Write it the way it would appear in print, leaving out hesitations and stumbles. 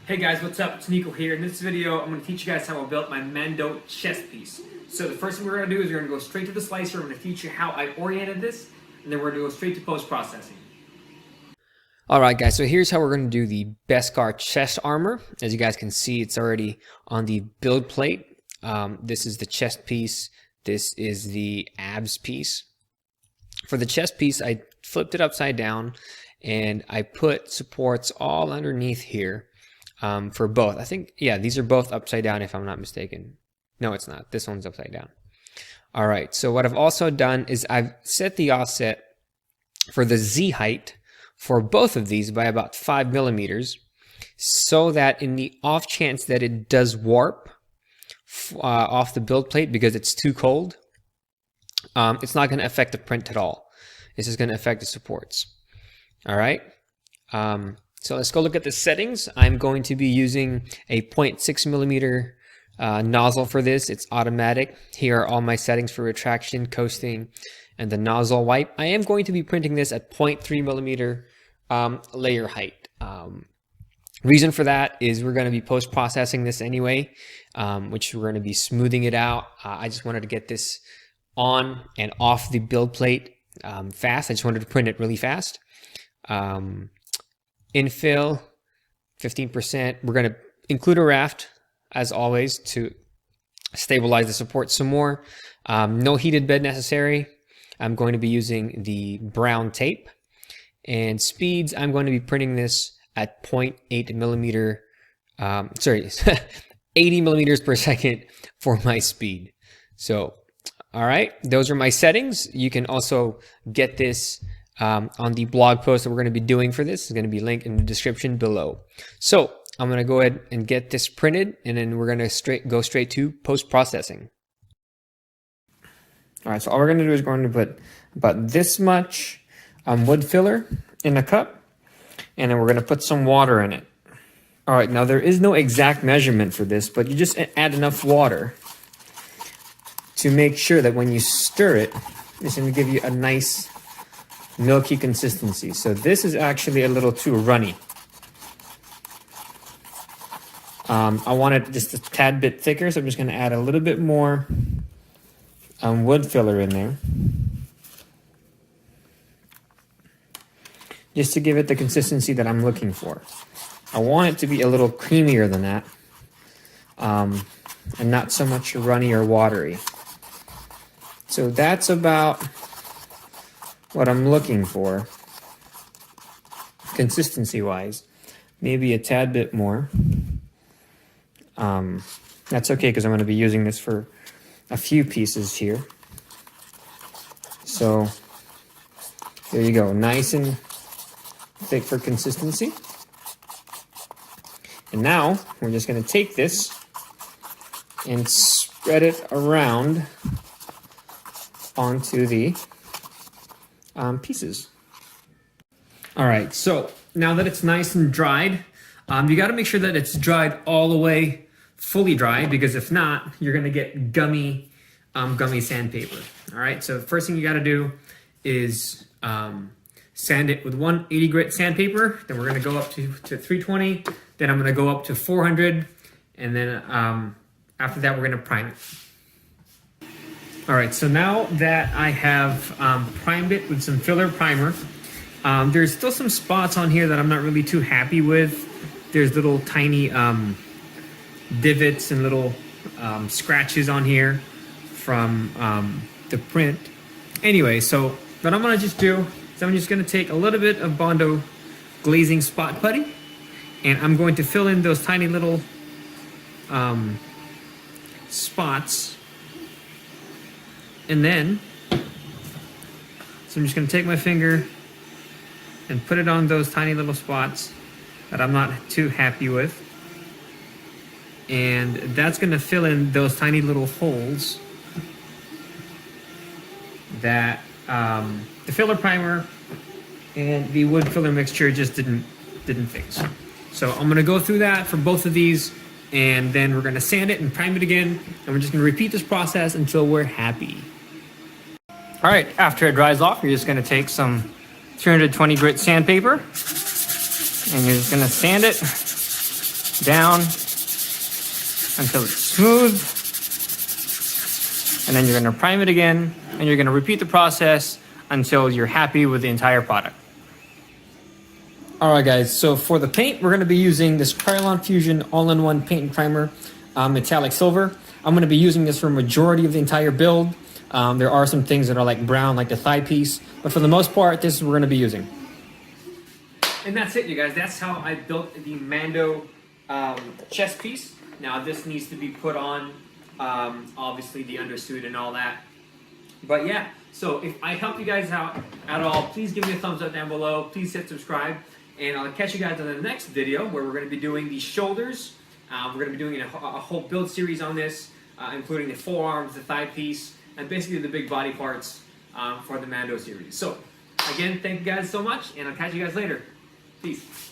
Hey guys, what's up? It's Nico here. In this video, I'm going to teach you guys how I built my Mando chest piece. So the first thing we're going to do is we're going to go straight to the slicer. I'm going to teach you how I oriented this, and then we're going to go straight to post-processing. Alright guys, so here's how we're going to do the Beskar chest armor. As you guys can see, it's already on the build plate. This is the chest piece. This is the abs piece. For the chest piece, I flipped it upside down, and I put supports all underneath here. For both. I think, yeah, these are both upside down if I'm not mistaken. No, it's not. This one's upside down. All right, so what I've also done is I've set the offset for the Z height for both of these by about 5 millimeters, so that in the off chance that it does warp off the build plate because it's too cold, it's not going to affect the print at all. This is going to affect the supports. All right. So let's go look at the settings. I'm going to be using a 0.6 millimeter nozzle for this. It's automatic. Here are all my settings for retraction, coasting, and the nozzle wipe. I am going to be printing this at 0.3 millimeter layer height. Reason for that is we're going to be post-processing this anyway, which we're going to be smoothing it out. I just wanted to get this on and off the build plate fast. I just wanted to print it really fast. Infill 15%. We're going to include a raft as always to stabilize the support some more. No heated bed necessary. I'm going to be using the brown tape. And speeds, I'm going to be printing this at 0.8 millimeter, 80 millimeters per second for my speed. So, all right, those are my settings. You can also get this on the blog post that we're going to be doing for this. Is going to be linked in the description below. So I'm going to go ahead and get this printed, and then we're going to go straight to post-processing. All right, so all we're going to do is going to put about this much wood filler in a cup, and then we're going to put some water in it. All right, now there is no exact measurement for this, but you just add enough water to make sure that when you stir it, it's going to give you a nice milky consistency. So this is actually a little too runny. I want it just a tad bit thicker, so I'm just going to add a little bit more wood filler in there, just to give it the consistency that I'm looking for. I want it to be a little creamier than that, and not so much runny or watery. So that's about what I'm looking for, consistency-wise. Maybe a tad bit more. That's okay because I'm going to be using this for a few pieces here. So there you go, nice and thick for consistency. And now we're just going to take this and spread it around onto the pieces. All right, so now that it's nice and dried, you got to make sure that it's dried all the way, fully dry, because if not, you're going to get gummy sandpaper. All right, so the first thing you got to do is sand it with 180 grit sandpaper. Then we're going to go up to 320. Then I'm going to go up to 400, and then after that, we're going to prime it. All right, so now that I have primed it with some filler primer, there's still some spots on here that I'm not really too happy with. There's little tiny divots and little scratches on here from the print. Anyway, so what I'm gonna just do is I'm just gonna take a little bit of Bondo glazing spot putty, and I'm going to fill in those tiny little spots. And then, so I'm just going to take my finger and put it on those tiny little spots that I'm not too happy with. And that's going to fill in those tiny little holes that the filler primer and the wood filler mixture just didn't fix. So I'm going to go through that for both of these, and then we're going to sand it and prime it again, and we're just going to repeat this process until we're happy. All right, after it dries off, you're just going to take some 320 grit sandpaper, and you're just going to sand it down until it's smooth. And then you're going to prime it again, and you're going to repeat the process until you're happy with the entire product. Alright guys, so for the paint, we're going to be using this Krylon Fusion all-in-one paint and primer, metallic silver. I'm going to be using this for a majority of the entire build. There are some things that are like brown, like the thigh piece, but for the most part, this is what we're going to be using. And that's it, you guys. That's how I built the Mando chest piece. Now this needs to be put on, obviously the undersuit and all that. But yeah, so if I helped you guys out at all, please give me a thumbs up down below. Please hit subscribe. And I'll catch you guys in the next video where we're going to be doing the shoulders. We're going to be doing a whole build series on this, including the forearms, the thigh piece, and basically the big body parts for the Mando series. So, again, thank you guys so much, and I'll catch you guys later. Peace.